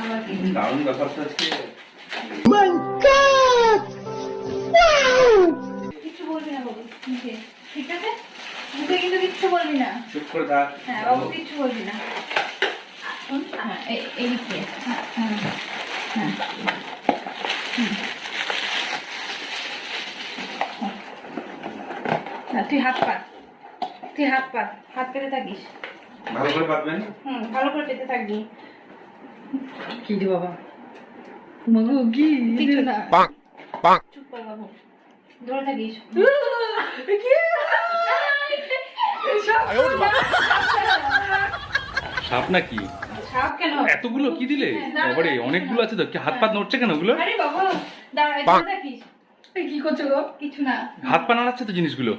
আবার কি দারুণ ব্যাপারটা হচ্ছে কিছু বলবি না বাবু মুখে, ঠিক আছে? মুখে কিন্তু কিচ্ছু বলবি না। চুপ করে থাক। হ্যাঁ বাবু, কিচ্ছু বলবি না। শোন, হ্যাঁ এই দিকে, হ্যাঁ হ্যাঁ হ্যাঁ। না, তুই হাত পাত, তুই হাত পাত, হাত পেতে থাকিস। ভালো করে পাতবেন। ভালো করে পেতে থাকবি। কি রে বাবা, মগু কি কিছু না, Bonk. চুপ কর বাবু, ধরে থাকিস। সাপ নাকি? সাপ কেন? এতগুলো কি দিলে? দাঁড়া, বাবারে দাঁড়া, অনেকগুলো আছে তো, কি হাত পা নড়ছে কেন ওগুলো? আরে বাবা, দাঁড়া, ধরে থাকিস। কি করছো গো? কিছু না। হাত পা নাড়াচ্ছে তো জিনিসগুলো।